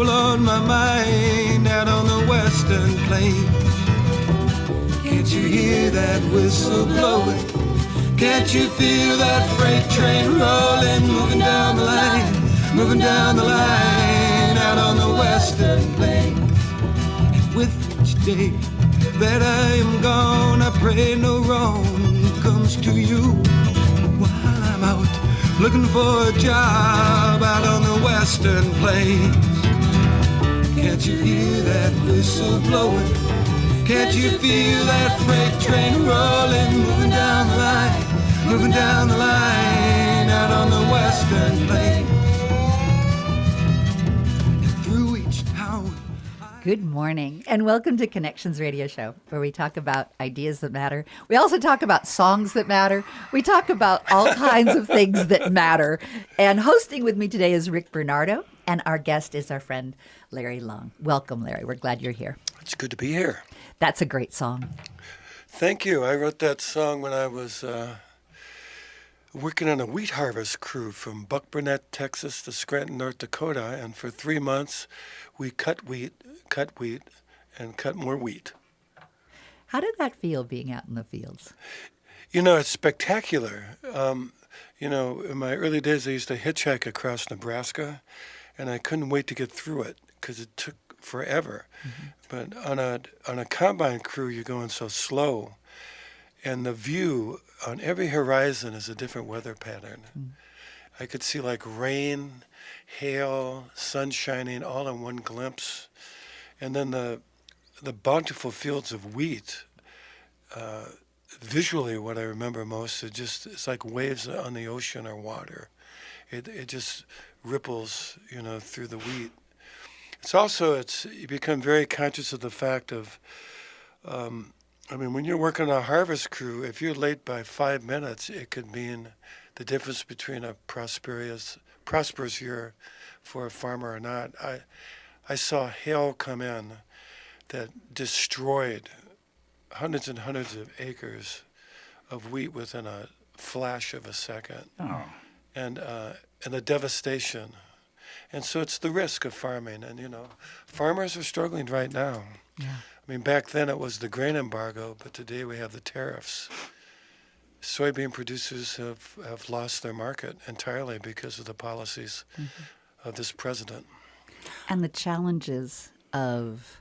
trouble on my mind out on the western plains. Can't you hear that whistle blowing? Can't you feel that freight train rolling, moving down the line, moving down the line out on the western plains? And with each day that I am gone, I pray no wrong comes to you. While I'm out looking for a job out on the western plains. Can't you hear that whistle blowing? Can't you feel that freight train rolling, moving down the line, moving down the line out on the western plains? And through each town. Good morning, and welcome to Connections Radio Show, where we talk about ideas that matter. We also talk about songs that matter. We talk about all kinds of things that matter. And hosting with me today is Rick Bernardo, and our guest is our friend Larry Long. Welcome, Larry. We're glad you're here. It's good to be here. That's a great song. Thank you. I wrote that song when I was working on a wheat harvest crew from Buck Burnett, Texas to Scranton, North Dakota. And for 3 months, we cut wheat, and cut more wheat. How did that feel, being out in the fields? You know, it's spectacular. In my early days, I used to hitchhike across Nebraska, and I couldn't wait to get through it because it took forever. Mm-hmm. But on a combine crew, you're going so slow, and the view on every horizon is a different weather pattern. Mm. I could see like rain, hail, sun shining all in one glimpse, and then the bountiful fields of wheat. Visually, what I remember most is it's like waves on the ocean or water. It just ripples, through the wheat. You become very conscious of the fact of, when you're working on a harvest crew, if you're late by 5 minutes, it could mean the difference between a prosperous year for a farmer or not. I saw hail come in that destroyed hundreds and hundreds of acres of wheat within a flash of a second. Oh. And the devastation. And so it's the risk of farming. And, farmers are struggling right now. Yeah. Back then it was the grain embargo, but today we have the tariffs. Soybean producers have lost their market entirely because of the policies of this president. And the challenges of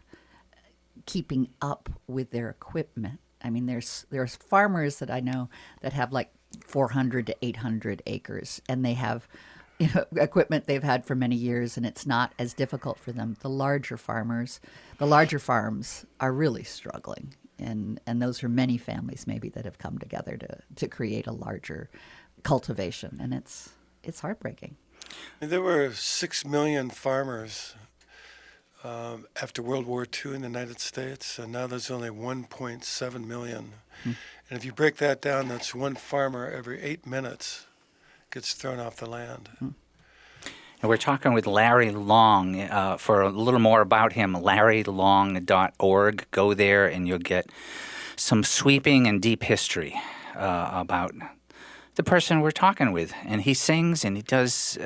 keeping up with their equipment. There's farmers that I know that have like 400 to 800 acres, and they have equipment they've had for many years, and it's not as difficult for them. The larger farms are really struggling, and those are many families maybe that have come together to create a larger cultivation, and it's heartbreaking. There were 6 million farmers after World War II in the United States, and now there's only 1.7 million. And if you break that down, that's one farmer every 8 minutes gets thrown off the land. And we're talking with Larry Long. For a little more about him, larrylong.org. Go there and you'll get some sweeping and deep history about the person we're talking with. And he sings and he does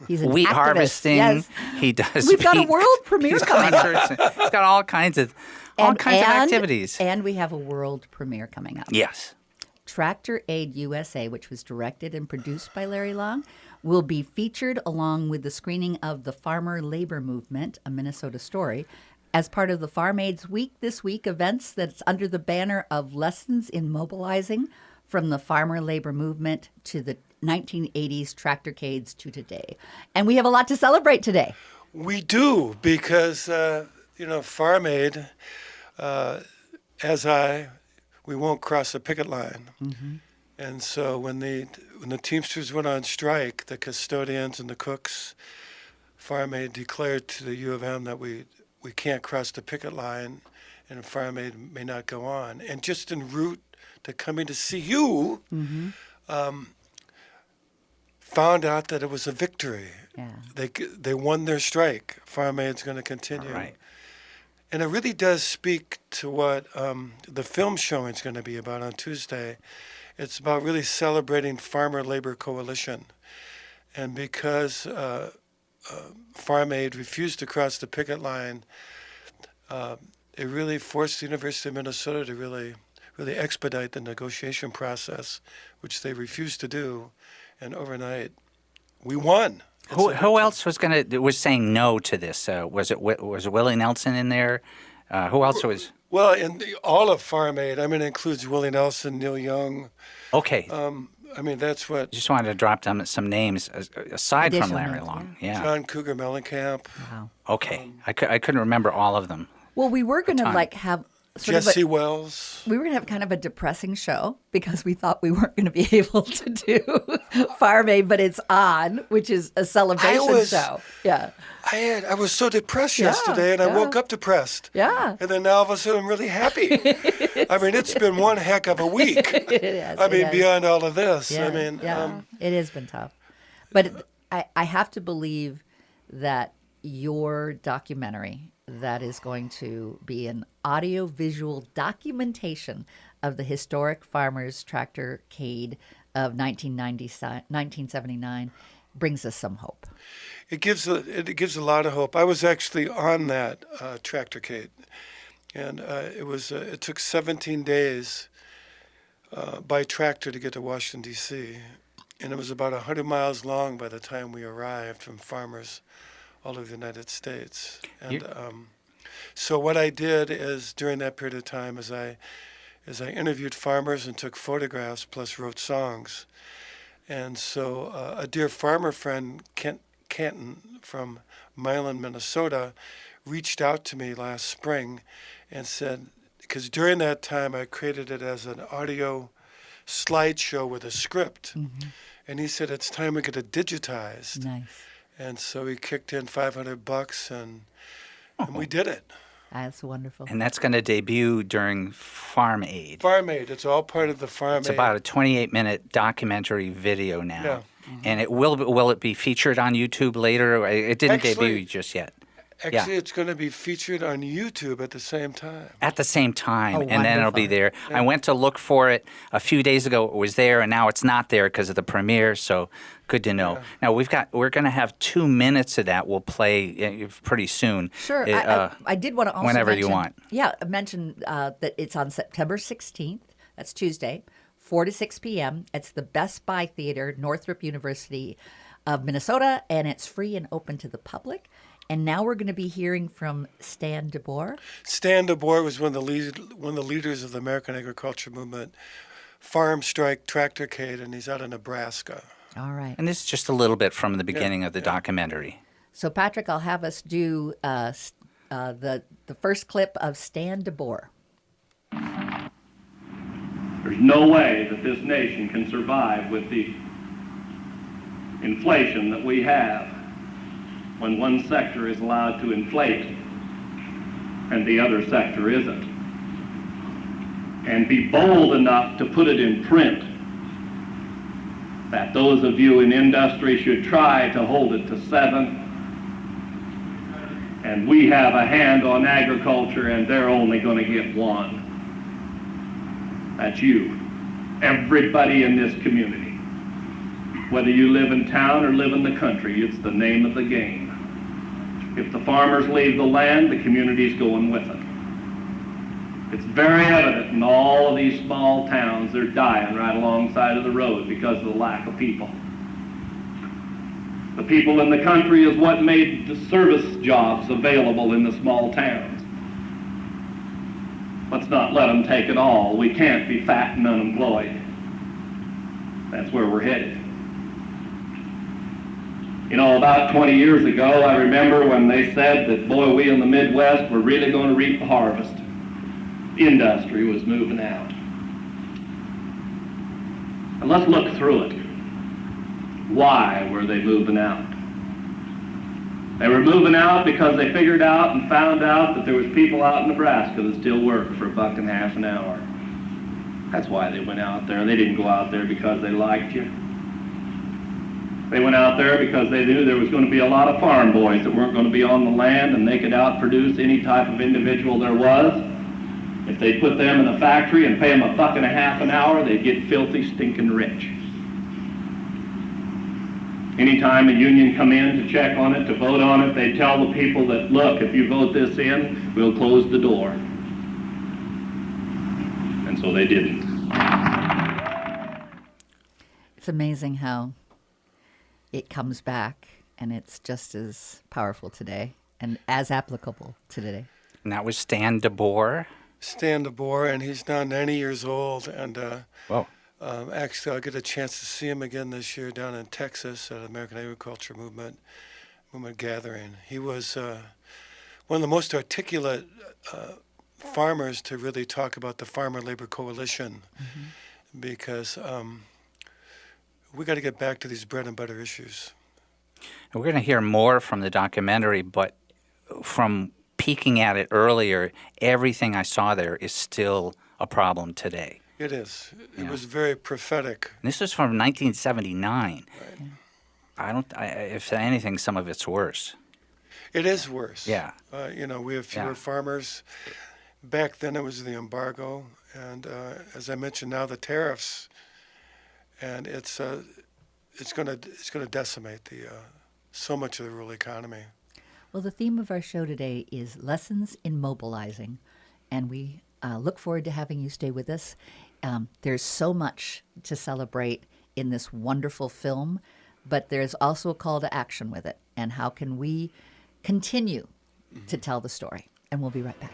He's an wheat activist. harvesting. Yes. He does. We've got a world premiere coming up. He's got all kinds of activities. And we have a world premiere coming up. Yes. Tractor Aid USA, which was directed and produced by Larry Long, will be featured along with the screening of The Farmer Labor Movement, A Minnesota Story, as part of the Farm Aids Week This Week events that's under the banner of Lessons in Mobilizing from the Farmer Labor Movement to the 1980s tractorcades to today. And we have a lot to celebrate today. We do, because, Farm Aid, we won't cross the picket line. Mm-hmm. And so when the Teamsters went on strike, the custodians and the cooks, Farm Aid declared to the U of M that we can't cross the picket line and Farm Aid may not go on. And just en route to coming to see you, found out that it was a victory. Yeah. They won their strike. Farm Aid's going to continue. Right. And it really does speak to what the film showing is going to be about on Tuesday. It's about really celebrating Farmer Labor Coalition. And because Farm Aid refused to cross the picket line, it really forced the University of Minnesota to really expedite the negotiation process, which they refused to do. And overnight, we won. Who else was saying no to this? Was Willie Nelson in there? Who else was? Well, all of Farm Aid, I mean, it includes Willie Nelson, Neil Young. Okay. I mean, that's what. Just wanted to drop down some names aside from Additional Larry names, Long. Yeah. John Cougar Mellencamp. Wow. Okay. I couldn't remember all of them. Well, we were going to time. like have sort of Jesse Wells. we were going to have kind of a depressing show because we thought we weren't going to be able to do Farm Aid, but it's on, which is a celebration show. Yeah. I was so depressed yesterday, and I woke up depressed. Yeah. And then now all of a sudden I'm really happy. I mean, it's been one heck of a week. It is. I mean, it is. beyond all of this. Yeah, I mean, it has been tough. But I have to believe that your documentary that is going to be an audio-visual documentation of the historic Farmers Tractorcade of 1979 brings us some hope. it gives a lot of hope. I was actually on that tractorcade, and it took 17 days by tractor to get to Washington D.C., and it was about 100 miles long by the time we arrived from farmers all over the United States. And so what I did is during that period of time is I interviewed farmers and took photographs plus wrote songs. And so a dear farmer friend, Kent Canton from Milan, Minnesota, reached out to me last spring and said, because during that time I created it as an audio slideshow with a script. Mm-hmm. And he said, it's time we get it digitized. Nice. And so he kicked in $500 and we did it. That's wonderful. And that's going to debut during Farm Aid. Farm Aid. It's all part of the Farm Aid. It's about a 28-minute documentary video now. Yeah. And will it be featured on YouTube later? It didn't debut just yet. Actually, it's going to be featured on YouTube at the same time. At the same time, Oh, and then it'll be there. I went to look for it a few days ago. It was there, and now it's not there because of the premiere. So good to know. Yeah. Now we're going to have 2 minutes of that. We'll play pretty soon. Sure. I did want to also whenever mention, you want. Yeah, mention that it's on September 16th. That's Tuesday, 4 to 6 p.m. It's the Best Buy Theater, Northrop University of Minnesota, and it's free and open to the public. And now we're going to be hearing from Stan DeBoer. Stan DeBoer was one of the leaders of the American agriculture movement, farm strike tractorcade, and he's out of Nebraska. All right. And this is just a little bit from the beginning of the documentary. So, Patrick, I'll have us do the first clip of Stan DeBoer. There's no way that this nation can survive with the inflation that we have when one sector is allowed to inflate and the other sector isn't. And be bold enough to put it in print that those of you in industry should try to hold it to 7, and we have a hand on agriculture and they're only going to get 1. That's you. Everybody in this community. Whether you live in town or live in the country, it's the name of the game. If the farmers leave the land, the community's going with them. It's very evident in all of these small towns, they're dying right alongside of the road because of the lack of people. The people in the country is what made the service jobs available in the small towns. Let's not let them take it all. We can't be fat and unemployed. That's where we're headed. You know, about 20 years ago, I remember when they said that, boy, we in the Midwest were really going to reap the harvest. Industry was moving out. And let's look through it. Why were they moving out? They were moving out because they figured out and found out that there was people out in Nebraska that still worked for $1.50 an hour. That's why they went out there. They didn't go out there because they liked you. They went out there because they knew there was going to be a lot of farm boys that weren't going to be on the land and they could outproduce any type of individual there was. If they put them in a factory and pay them $1.50 an hour, they'd get filthy, stinking rich. Anytime a union come in to check on it, to vote on it, they tell the people that, look, if you vote this in, we'll close the door. And so they didn't. It's amazing how it comes back, and it's just as powerful today and as applicable today. And that was Stan DeBoer. Stan DeBoer, and he's now 90 years old. And Whoa. actually, I'll get a chance to see him again this year down in Texas at American Agriculture Movement gathering. He was one of the most articulate farmers to really talk about the Farmer Labor Coalition, because we got to get back to these bread and butter issues. And we're going to hear more from the documentary, but from peeking at it earlier, everything I saw there is still a problem today. It is. It Yeah. was very prophetic. And this was from 1979. Right. If anything, some of it's worse. It is worse. Yeah. We have fewer Yeah. farmers. Back then it was the embargo, and as I mentioned, now the tariffs, and it's going to decimate so much of the rural economy. Well, the theme of our show today is Lessons in Mobilizing, and we look forward to having you stay with us. There's so much to celebrate in this wonderful film, but there's also a call to action with it. And how can we continue to tell the story? And we'll be right back.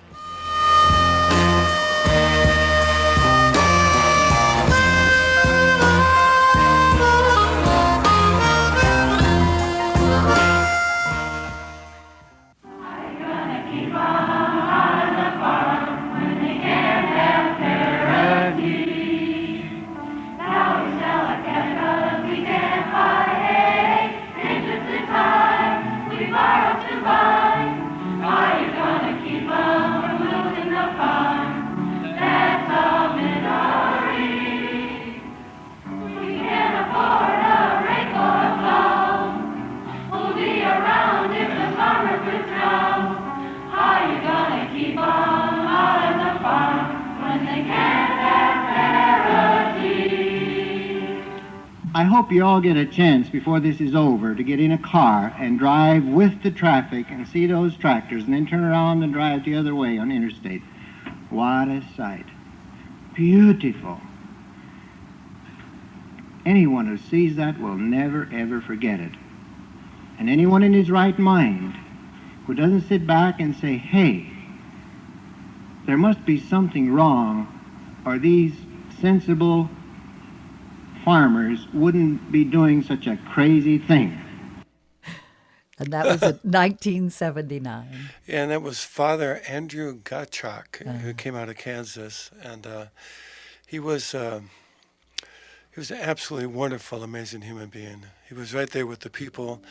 I hope you all get a chance before this is over to get in a car and drive with the traffic and see those tractors and then turn around and drive the other way on interstate. What a sight. Beautiful. Anyone who sees that will never, ever forget it. And anyone in his right mind who doesn't sit back and say, hey, there must be something wrong, or these sensible farmers wouldn't be doing such a crazy thing. And that was in 1979. And that was Father Andrew Gottschalk, who came out of Kansas, and he was an absolutely wonderful, amazing human being. He was right there with the people.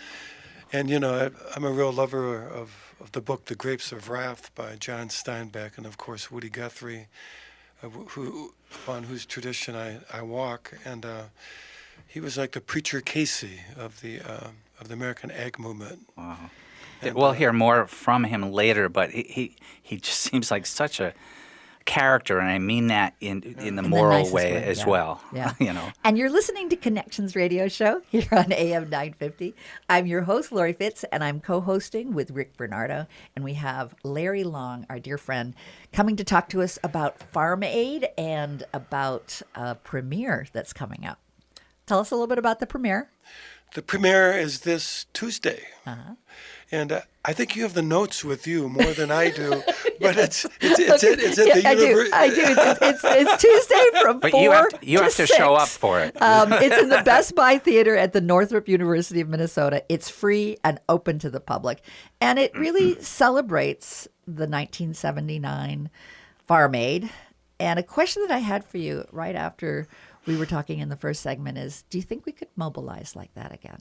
And, I'm a real lover of the book The Grapes of Wrath by John Steinbeck, and, of course, Woody Guthrie, upon whose tradition I walk. And he was like the Preacher Casey of the American Ag Movement. Wow. And, We'll hear more from him later, but he just seems like such a character, and I mean that in the moral nicest way way, as yeah. well. Yeah. And you're listening to Connections Radio Show here on AM 950. I'm your host, Lori Fitz, and I'm co-hosting with Rick Bernardo. And we have Larry Long, our dear friend, coming to talk to us about Farm Aid and about a premiere that's coming up. Tell us a little bit about the premiere. The premiere is this Tuesday. And I think you have the notes with you more than I do, but it's at the university. I do. It's Tuesday from But 4 you have to show up for it. It's in the Best Buy Theater at the Northrop University of Minnesota. It's free and open to the public. And it really celebrates the 1979 Farm Aid. And a question that I had for you right after we were talking in the first segment is, do you think we could mobilize like that again?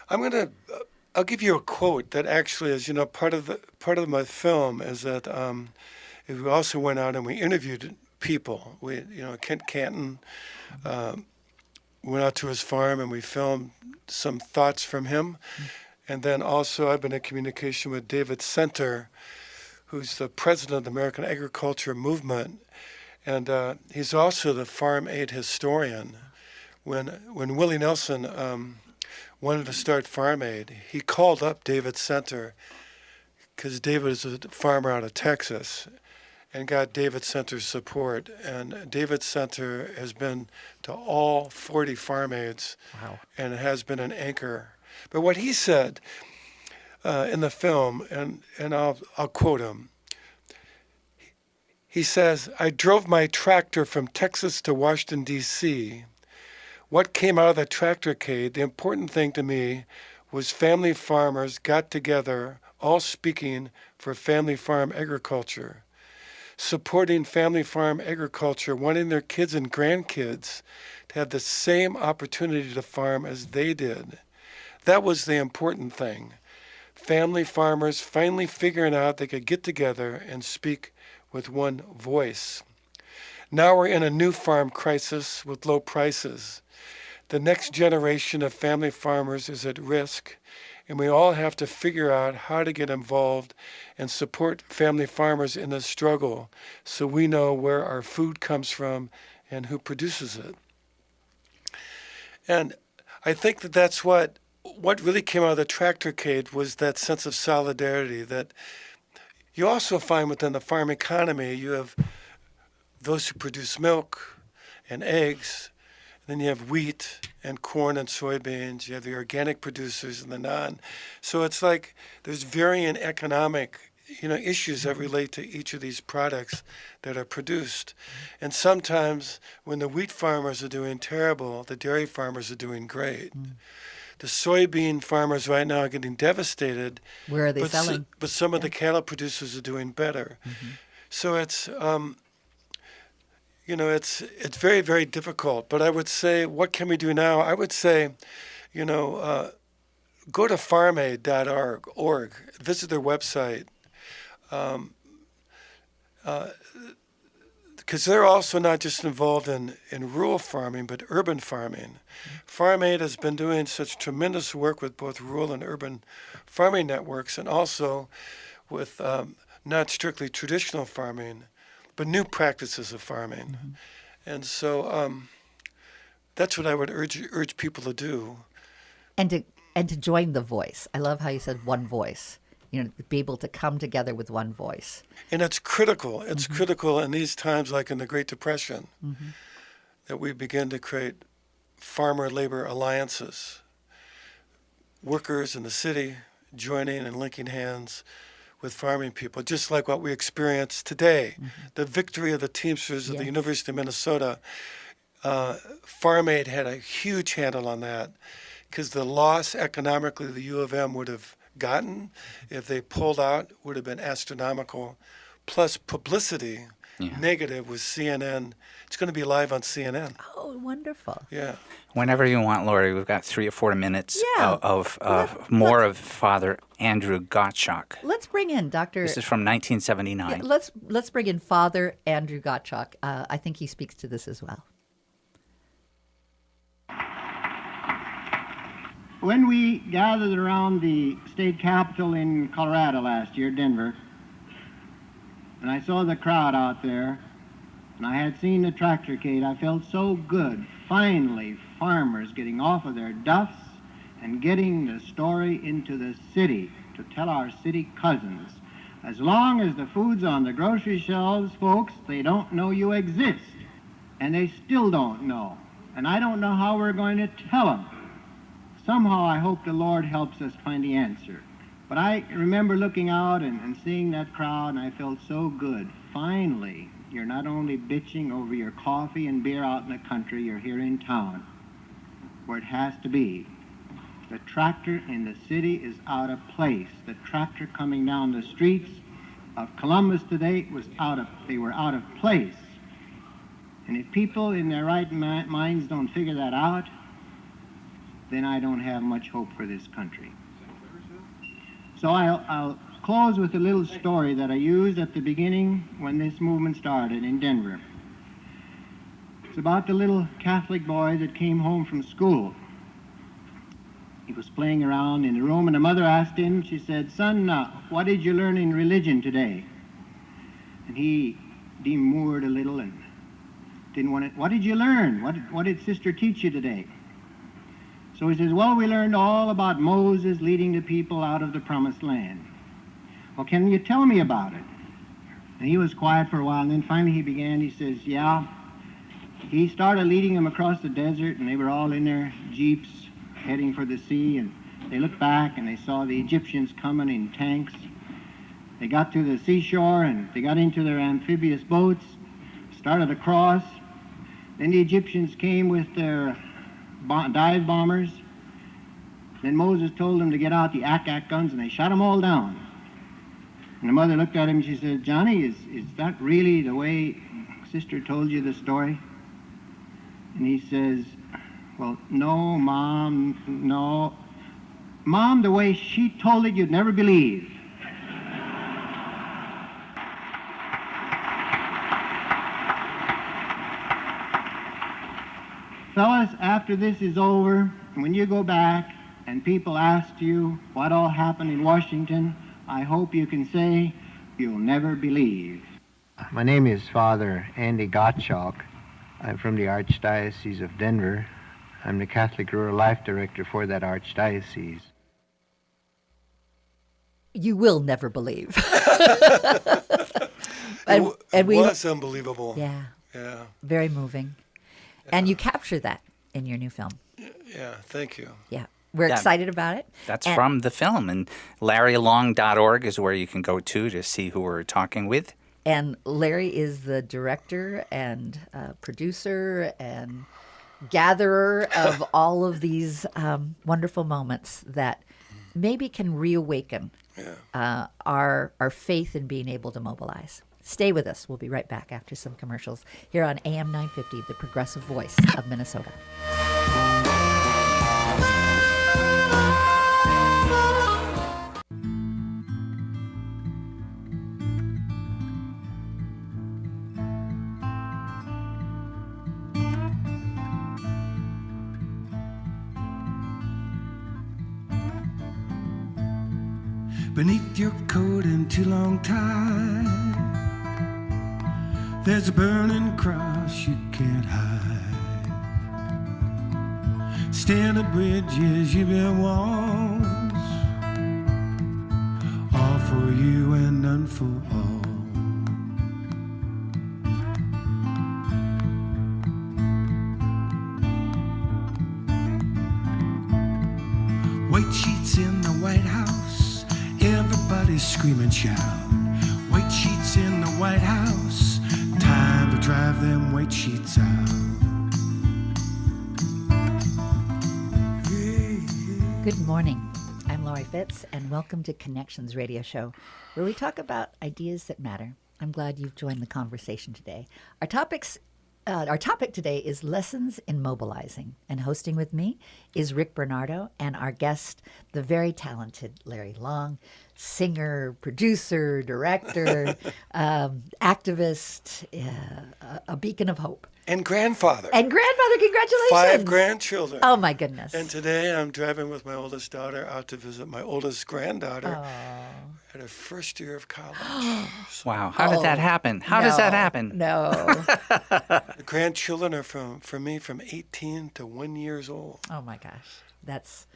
I'll give you a quote that actually is, part of my film is that we also went out and we interviewed people. Kent Canton went out to his farm and we filmed some thoughts from him. And then also I've been in communication with David Center, who's the president of the American Agriculture Movement. And he's also the farm aid historian. When Willie Nelson wanted to start Farm Aid, he called up David Center, because David is a farmer out of Texas, and got David Center's support. And David Center has been to all 40 Farm Aids. Wow. And has been an anchor. But what he said in the film, and I'll quote him, he says, "I drove my tractor from Texas to Washington, D.C. What came out of the tractorcade, the important thing to me, was family farmers got together, all speaking for family farm agriculture, supporting family farm agriculture, wanting their kids and grandkids to have the same opportunity to farm as they did. That was the important thing. Family farmers finally figuring out they could get together and speak with one voice. Now we're in a new farm crisis with low prices. The next generation of family farmers is at risk, and we all have to figure out how to get involved and support family farmers in this struggle so we know where our food comes from and who produces it." And I think that that's what really came out of the tractorcade was that sense of solidarity that you also find within the farm economy. You have those who produce milk and eggs, then you have wheat and corn and soybeans. You have the organic producers and the non. So it's like there's varying economic, issues that relate to each of these products that are produced. And sometimes when the wheat farmers are doing terrible, the dairy farmers are doing great. The soybean farmers right now are getting devastated. Where are they selling? But some of the cattle producers are doing better. So it's it's very, very difficult. But I would say, what can we do now? I would say, go to farmaid.org, visit their website, because they're also not just involved in rural farming, but urban farming. Farm Aid has been doing such tremendous work with both rural and urban farming networks, and also with not strictly traditional farming, but new practices of farming. And so that's what I would urge people to do. And to join the voice. I love how you said one voice. Be able to come together with one voice. And it's critical. It's critical in these times, like in the Great Depression, that we begin to create farmer labor alliances. Workers in the city joining and linking hands with farming people, just like what we experience today. The victory of the Teamsters of the University of Minnesota. Farm Aid had a huge handle on that, because the loss economically the U of M would have gotten if they pulled out would have been astronomical. Plus publicity, negative, with CNN. It's going to be live on CNN. Oh, wonderful. Yeah. Whenever you want, Lori, we've got 3 or 4 minutes of more of Father Andrew Gottschalk. Let's bring in Dr. This is from 1979. Yeah, let's bring in Father Andrew Gottschalk. I think he speaks to this as well. When we gathered around the state capitol in Colorado last year, Denver, and I saw the crowd out there, and I had seen the tractorcade, I felt so good. Finally, farmers getting off of their duffs and getting the story into the city to tell our city cousins. As long as the food's on the grocery shelves, folks, they don't know you exist. And they still don't know. And I don't know how we're going to tell them. Somehow I hope the Lord helps us find the answer. But I remember looking out and seeing that crowd, and I felt so good. Finally, you're not only bitching over your coffee and beer out in the country, you're here in town, where it has to be. The tractor in the city is out of place. The tractor coming down the streets of Columbus today they were out of place. And if people in their right minds don't figure that out, then I don't have much hope for this country. So I'll close with a little story that I used at the beginning when this movement started in Denver. It's about the little Catholic boy that came home from school. He was playing around in the room, and the mother asked him, she said, "Son, what did you learn in religion today?" And he demurred a little and didn't want to. "What did you learn? What did Sister teach you today?" So he says, well, we learned all about Moses leading the people out of the promised land. Well, can you tell me about it? And he was quiet for a while, and then finally he began. He says, yeah. He started leading them across the desert, and they were all in their jeeps heading for the sea, and they looked back and they saw the Egyptians coming in tanks. They got to the seashore and they got into their amphibious boats, started across. Then the Egyptians came with their dive bombers. Then Moses told them to get out the Ack guns, and they shot them all down. And the mother looked at him and she said, Johnny, is that really the way Sister told you the story? And he says, well, no, Mom, no. Mom, the way she told it, you'd never believe. Fellas, after this is over, when you go back and people ask you what all happened in Washington, I hope you can say, you'll never believe. My name is Father Andy Gottschalk. I'm from the Archdiocese of Denver. I'm the Catholic Rural Life Director for that Archdiocese. You will never believe. It was unbelievable. Yeah, Yeah. very moving. And you capture that in your new film. Yeah, thank you. Yeah. We're Yeah. excited about it. That's And- from the film. And LarryLong.org is where you can go to see who we're talking with. And Larry is the director and producer and gatherer of all of these wonderful moments that maybe can reawaken our faith in being able to mobilize. Stay with us. We'll be right back after some commercials here on AM 950, the progressive voice of Minnesota. Beneath your coat and too long tie, there's a burning cross you can't hide. Standing bridges, you build walls, all for you and none for all. White sheets in the White House, everybody scream and shout. White sheets in the White House, time to drive them white sheets out. Good morning. I'm Laurie Fitz, and welcome to Connections Radio Show, where we talk about ideas that matter. I'm glad you've joined the conversation today. Our topic today is lessons in mobilizing, and hosting with me is Rick Bernardo and our guest, the very talented Larry Long, singer, producer, director, activist, a beacon of hope. And grandfather. And grandfather, congratulations! 5 grandchildren. Oh my goodness! And today I'm driving with my oldest daughter out to visit my oldest granddaughter at her first year of college. Wow. How did that happen? How does that happen? No. The grandchildren are for me from 18 to 1 years old. Oh my gosh, that is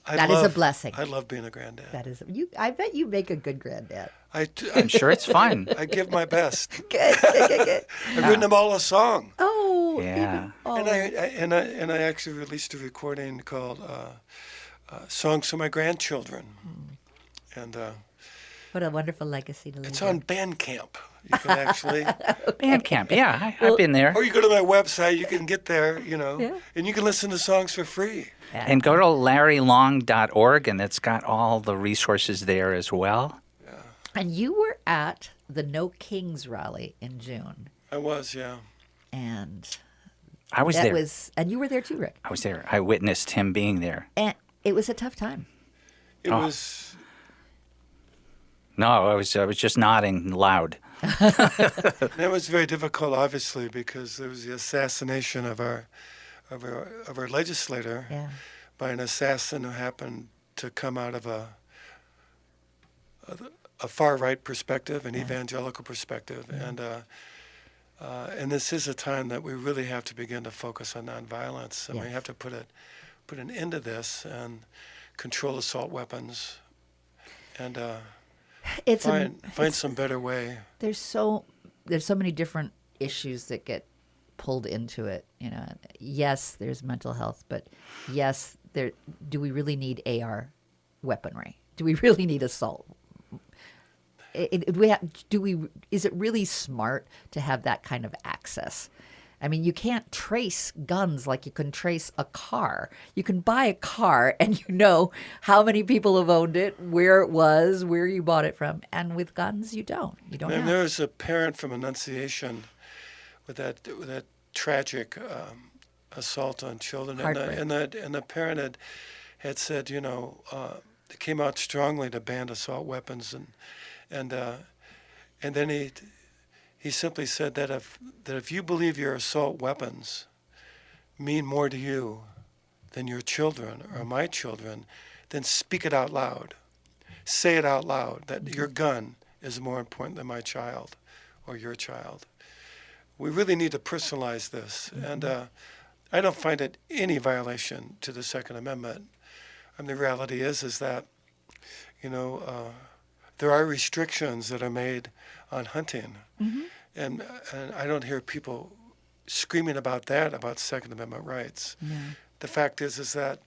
I a blessing. I love being a granddad. That is you. I bet you make a good granddad. I'm sure it's fun. I give my best. Good. I've written them all a song. Oh, Yeah. And I actually released a recording called "Songs for My Grandchildren," and what a wonderful legacy to leave. it's on Bandcamp. You can actually, Bandcamp. Yeah, I've been there. or you go to my website. You can get there, and you can listen to songs for free. And go to LarryLong.org, and it's got all the resources there as well. And you were at the No Kings rally in June, I was, yeah. and I was that there. and you were there too, Rick. I was there. I witnessed him being there. And it was a tough time. It Oh. was. No, I was just nodding loud. It was very difficult, obviously, because there was the assassination of our legislator Yeah. by an assassin who happened to come out of a far right perspective, an evangelical perspective, and this is a time that we really have to begin to focus on nonviolence, and we have to put it put an end to this and control assault weapons and It's find some better way. there's so many different issues that get pulled into it. You know, yes, there's mental health, but yes, do we really need AR weaponry? Do we really need assault? Is it really smart to have that kind of access? I mean, you can't trace guns like you can trace a car. You can buy a car and you know how many people have owned it, where it was, where you bought it from. And with guns, you don't. You don't And have. there was a parent from Annunciation with that tragic assault on children, Heartbreak. and the parent had said, you know, they came out strongly to ban assault weapons, and then he simply said that if you believe your assault weapons mean more to you than your children or my children, then speak it out loud. Say it out loud that your gun is more important than my child or your child. We really need to personalize this, and I don't find it any violation to the Second Amendment. And the reality is that, you know, there are restrictions that are made on hunting, and I don't hear people screaming about that, about Second Amendment rights. Yeah. The fact is that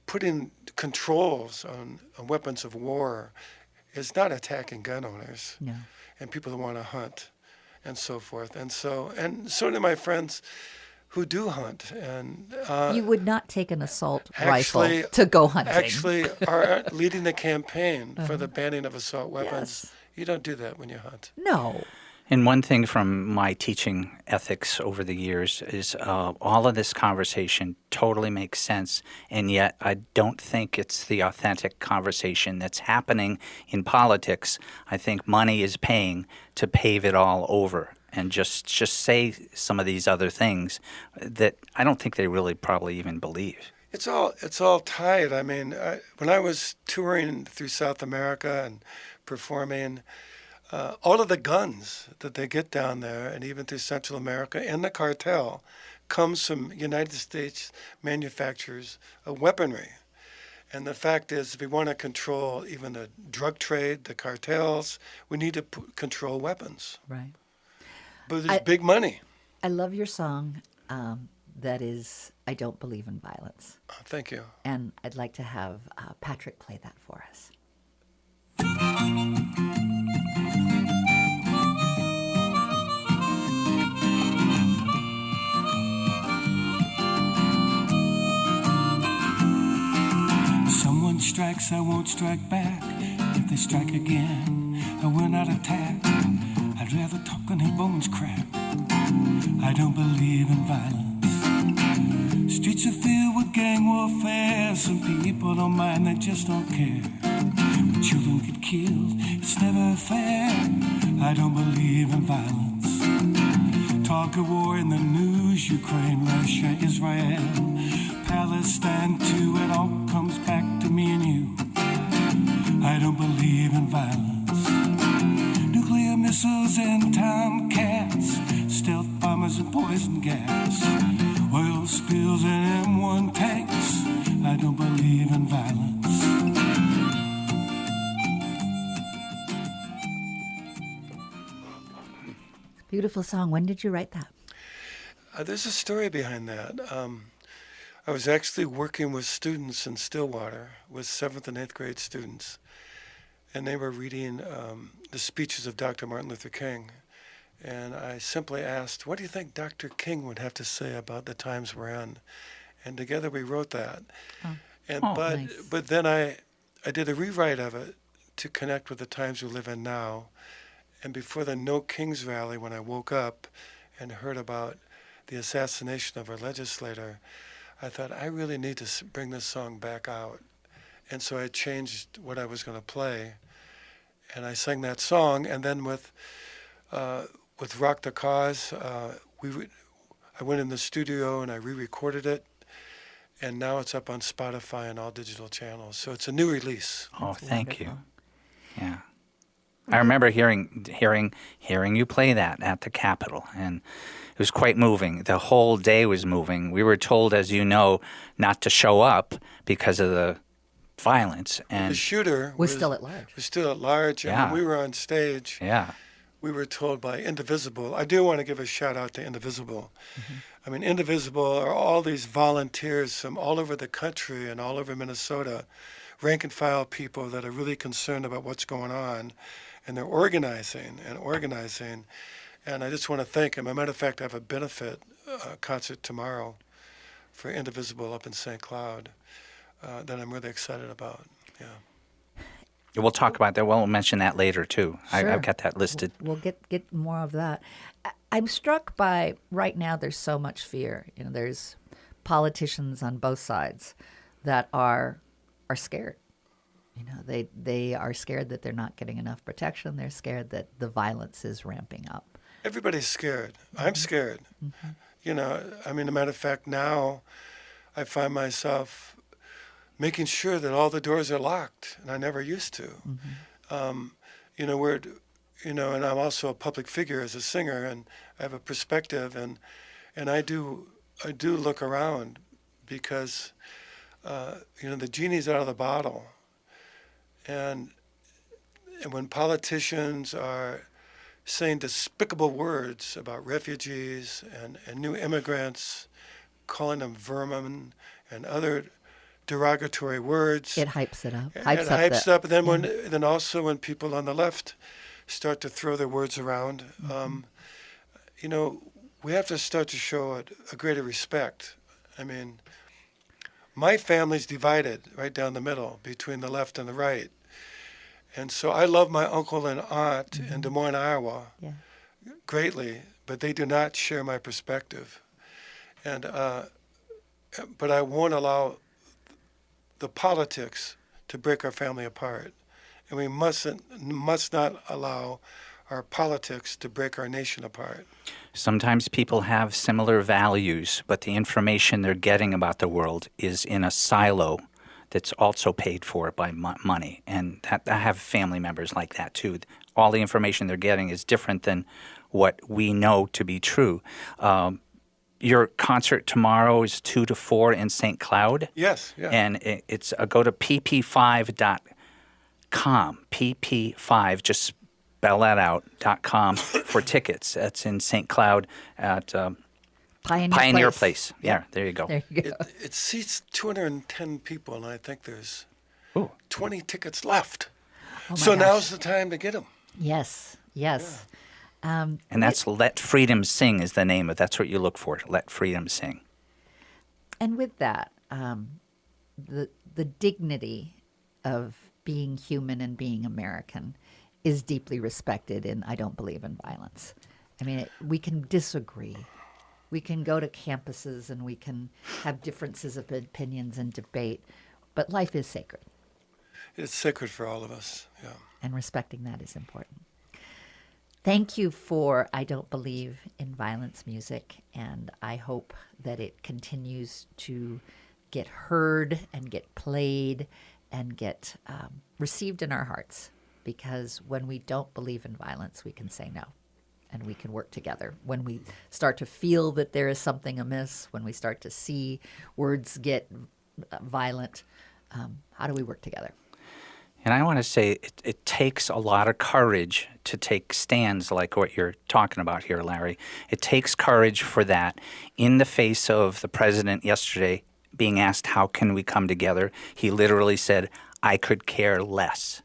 putting controls on weapons of war is not attacking gun owners No. and people who want to hunt and so forth. And so do my friends who do hunt. And You would not take an assault actually- rifle to go hunting. actually are leading the campaign for the banning of assault weapons. Yes. You don't do that when you hunt. No. And one thing from my teaching ethics over the years is all of this conversation totally makes sense, and yet I don't think it's the authentic conversation that's happening in politics. I think money is paying to pave it all over and just say some of these other things that I don't think they really probably even believe. It's all tied. I mean, when I was touring through South America and performing, all of the guns that they get down there, and even through Central America and the cartel, comes from United States manufacturers of weaponry. And the fact is, if we want to control even the drug trade, the cartels, we need to control weapons. Right. But there's big money. I love your song. That is, I Don't Believe in Violence. Thank you. And I'd like to have Patrick play that for us. Someone strikes, I won't strike back. If they strike again, I will not attack. I'd rather talk on their bones crack. I don't believe in violence. Streets are filled with gang warfare. Some people don't mind, they just don't care. When children get killed, it's never fair. I don't believe in violence. Talk of war in the news, Ukraine, Russia, Israel, Palestine too, it all comes back to me and you. I don't believe in violence. Nuclear missiles and tomcats, stealth bombers and poison gas, oil spills and M1 tanks. I don't believe in violence. Beautiful song. When did you write that? There's a story behind that. I was actually working with students in Stillwater, with 7th and 8th grade students, and they were reading the speeches of Dr. Martin Luther King. And I simply asked, what do you think Dr. King would have to say about the times we're in? And together we wrote that. Nice. But then I did a rewrite of it to connect with the times we live in now. And before the No Kings rally, when I woke up and heard about the assassination of our legislator, I thought, I really need to bring this song back out. And so I changed what I was going to play. And I sang that song. And then with Rock the Cause, I went in the studio and I re-recorded it. And now it's up on Spotify and all digital channels. So it's a new release. Oh, thank you. Wonderful. Yeah. I remember hearing you play that at the Capitol, and it was quite moving. The whole day was moving. We were told, as you know, not to show up because of the violence, The and shooter Was still at large. Was still at large, and Yeah. when we were on stage, yeah, we were told by Indivisible. I do want to give a shout out to Indivisible. I mean, Indivisible are all these volunteers from all over the country and all over Minnesota, rank and file people that are really concerned about what's going on, and they're organizing and organizing. And I just want to thank them. As a matter of fact, I have a benefit concert tomorrow for Indivisible up in St. Cloud that I'm really excited about. Yeah. we'll talk about that. We'll mention that later too. Sure. I've got that listed. We'll get more of that. I'm struck by right now. There's so much fear. You know, there's politicians on both sides that are scared. You know, they are scared that they're not getting enough protection. They're scared that the violence is ramping up. Everybody's scared. I'm scared. You know, I mean, as a matter of fact, now I find myself making sure that all the doors are locked, and I never used to. You know, and I'm also a public figure as a singer, and I have a perspective, and I do look around because you know, the genie's out of the bottle, and when politicians are saying despicable words about refugees and new immigrants, calling them vermin and other derogatory words. It hypes it up. It hypes up. And then then also when people on the left start to throw their words around, you know, we have to start to show a greater respect. I mean, my family's divided right down the middle between the left and the right. And so I love my uncle and aunt in Des Moines, Iowa, greatly, but they do not share my perspective. And but I won't allow the politics to break our family apart, and we must not allow our politics to break our nation apart. Sometimes people have similar values, but the information they're getting about the world is in a silo that's also paid for by money. And I have family members like that too. All the information they're getting is different than what we know to be true. Your concert tomorrow is 2 to 4 in St. Cloud. Yes, yeah. And it's go to pp5.com. pp5, just spell that out, .com for tickets. That's in St. Cloud at Pioneer Place. Yeah, there you go. There you go. It seats 210 people, and I think there's Ooh. 20 tickets left. Oh my So gosh. now's the time to get them. Yes. And that's Let Freedom Sing is the name of that's what you look for. Let Freedom Sing. And with that, the dignity of being human and being American is deeply respected in I Don't Believe in Violence. I mean, we can disagree. We can go to campuses and we can have differences of opinions and debate, but life is sacred, It's sacred for all of us. Yeah. and respecting that is important. Thank you for I Don't Believe in Violence music, and I hope that it continues to get heard and get played and get received in our hearts, because when we don't believe in violence, we can say no. And we can work together. When we start to feel that there is something amiss, when we start to see words get violent, how do we work together? And I want to say it takes a lot of courage to take stands like what you're talking about here, Larry. It takes courage for that. In the face of the president yesterday being asked, how can we come together? He literally said, I could care less.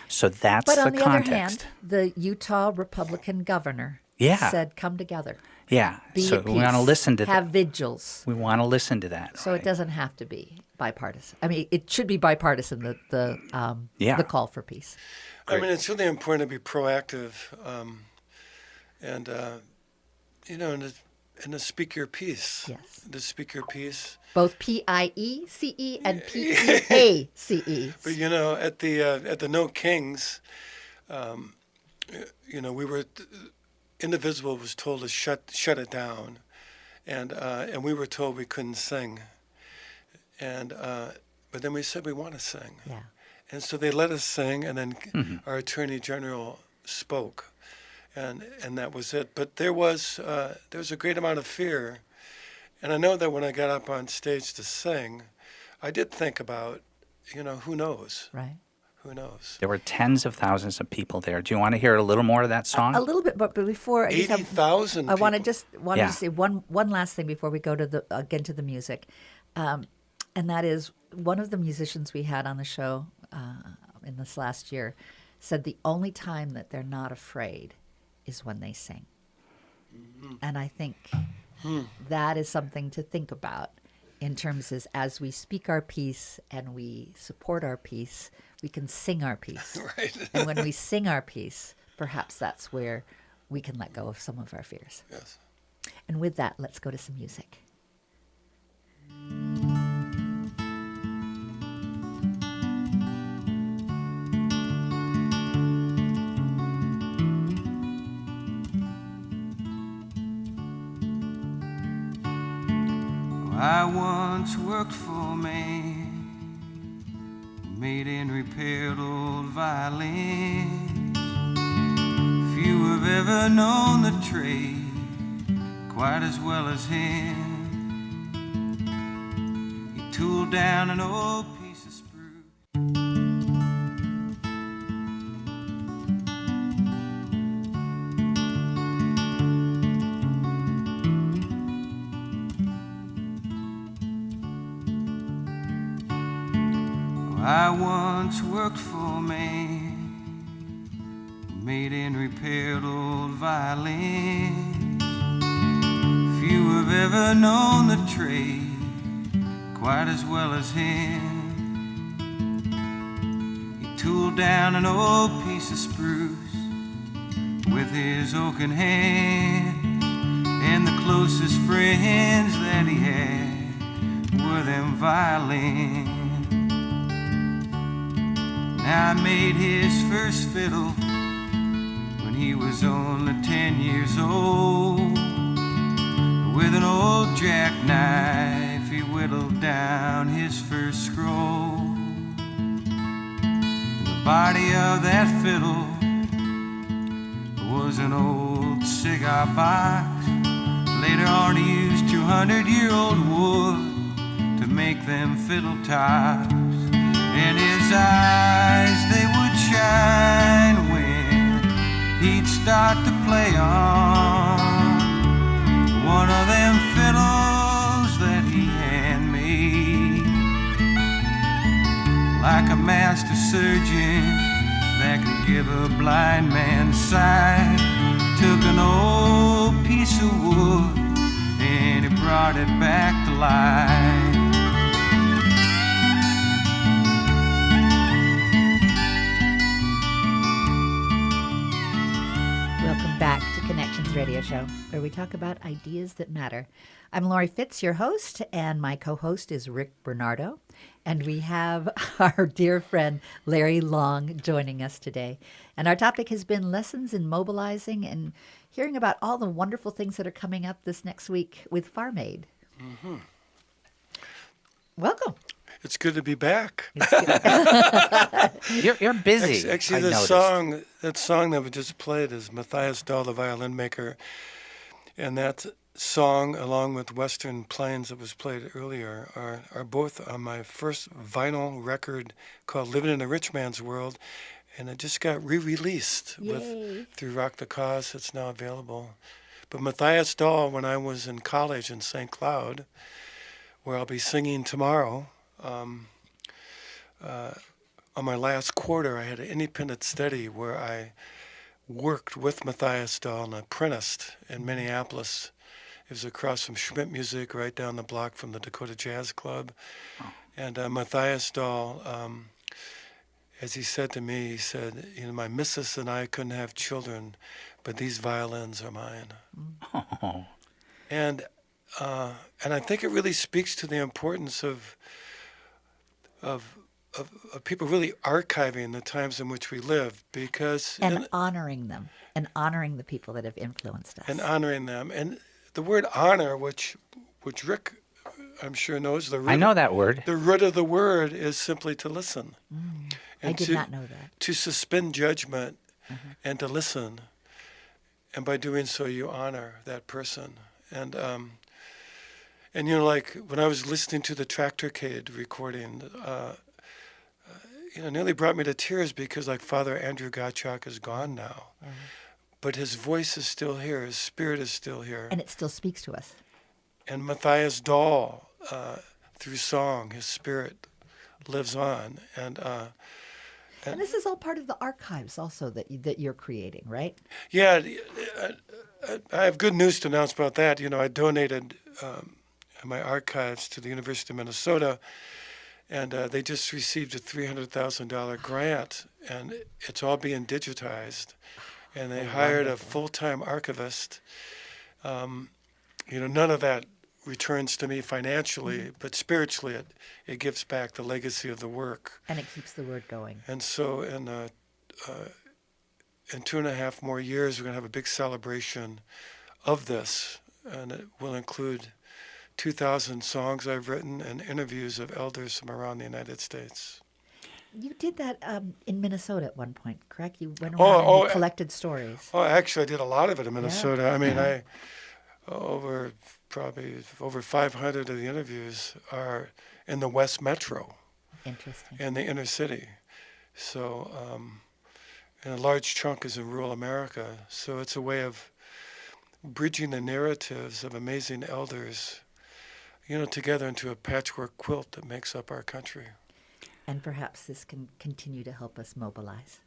So that's But the on the context. other hand, the Utah Republican governor said, come together. Yeah. Be So at we want to peace, listen to have that. vigils. We want to listen to that. So right? it doesn't have to be bipartisan. I mean, it should be bipartisan, the call for peace. I mean, it's really important to be proactive, and you know, and to speak your piece. Yes. To speak your piece. Both PIECE and PEACE. But you know, at the No Kings, you know, we were Indivisible was told to shut it down, and we were told we couldn't sing, and but then we said we want to sing. Yeah. And so they let us sing, and then our Attorney General spoke, and that was it. But there was a great amount of fear, and I know that when I got up on stage to sing, I did think about, who knows? Right. Who knows? There were tens of thousands of people there. Do you want to hear a little more of that song? A little bit, but before I just have- 80,000 I want to people. just want Yeah. to say one last thing before we go to the music, and that is one of the musicians we had on the show in this last year said the only time that they're not afraid is when they sing, and I think that is something to think about in terms of as we speak our piece and we support our piece, we can sing our piece. Right. And when we sing our piece, perhaps that's where we can let go of some of our fears. Yes. And with that, let's go to some music. I once worked for a man who made and repaired old violins. Few have ever known the trade quite as well as him. He tooled down an old piece of spruce. I once worked for a man who made and repaired old violins. Few have ever known the trade quite as well as him. He tooled down an old piece of spruce with his oaken hands, and the closest friends that he had were them violins. I made his first fiddle when he was only 10 years old. With an old jackknife he whittled down his first scroll. The body of that fiddle was an old cigar box. Later on he used 200-year-old wood to make them fiddle tops. And his eyes, they would shine when he'd start to play on one of them fiddles that he handmade. Like a master surgeon that could give a blind man sight, took an old piece of wood and he brought it back to life. Back to Connections Radio Show, where we talk about ideas that matter. I'm Lori Fitz, your host, and my co-host is Rick Bernardo. And we have our dear friend Larry Long joining us today. And our topic has been lessons in mobilizing and hearing about all the wonderful things that are coming up this next week with Farm Aid. Mm-hmm. Welcome. It's good to be back. You're busy. Actually, that song that we just played is Matthias Dahl, the violin maker. And that song, along with Western Plains that was played earlier, are both on my first vinyl record called Living in a Rich Man's World. And it just got re-released through Rock the Cause. It's now available. But Matthias Dahl, when I was in college in St. Cloud, where I'll be singing tomorrow, on my last quarter, I had an independent study where I worked with Matthias Dahl and apprenticed in Minneapolis. It was across from Schmidt Music, right down the block from the Dakota Jazz Club. Oh. And Matthias Dahl, as he said to me, he said, my missus and I couldn't have children, but these violins are mine. Oh. And I think it really speaks to the importance of people really archiving the times in which we live, because honoring them and honoring the people that have influenced us and honoring them. And the word honor, which Rick, I'm sure knows the root. I know that word. The root of the word is simply to listen. I did not know that. To suspend judgment and to listen. And by doing so, you honor that person. And you know, like when I was listening to the Tractorcade recording, you know, nearly brought me to tears because like Father Andrew Gottschalk is gone now, but his voice is still here, his spirit is still here. And it still speaks to us. And Matthias Dahl, through song, his spirit lives on. And this is all part of the archives also that you're creating, right? yeah, I have good news to announce about that. You know, I donated my archives to the University of Minnesota, and they just received a $300,000 grant, and it's all being digitized. And they hired a full-time archivist. You know, none of that returns to me financially, but spiritually it gives back the legacy of the work. And it keeps the word going. And so in 2.5 more years, we're going to have a big celebration of this, and it will include 2,000 songs I've written and interviews of elders from around the United States. You did that in Minnesota at one point, correct? You went around and you collected stories. Oh, actually, I did a lot of it in Minnesota. I mean, probably over 500 of the interviews are in the West Metro. Interesting. In the inner city. So, and a large chunk is in rural America. So it's a way of bridging the narratives of amazing elders, you know, together into a patchwork quilt that makes up our country. And perhaps this can continue to help us mobilize.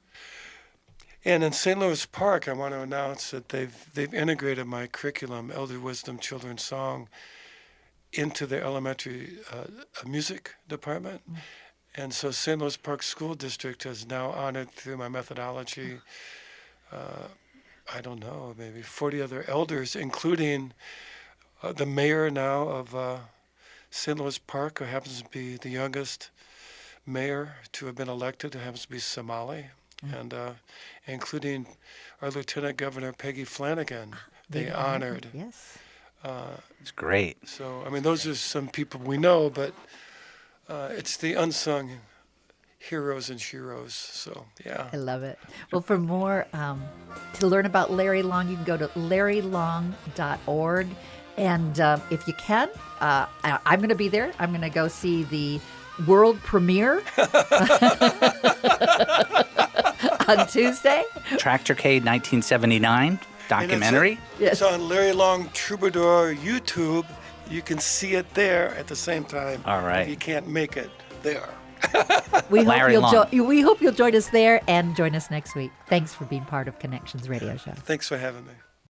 And in St. Louis Park, I want to announce that they've integrated my curriculum, Elder Wisdom Children's Song, into their elementary music department. And so St. Louis Park School District has now honored through my methodology, I don't know, maybe 40 other elders, including the mayor now of St. Louis Park, who happens to be the youngest mayor to have been elected, who happens to be Somali, and including our Lieutenant Governor Peggy Flanagan, they honored. Yes. It's great. So, I mean, those are some people we know, but it's the unsung heroes and sheroes. So, yeah. I love it. Well, for more, to learn about Larry Long, you can go to larrylong.org. And if you can, I'm going to be there. I'm going to go see the world premiere on Tuesday. Tractorcade 1979 documentary. It's on Larry Long Troubadour YouTube. You can see it there at the same time. All right. If you can't make it there. We Larry Long. We hope you'll join us there and join us next week. Thanks for being part of Connections Radio Show. Thanks for having me.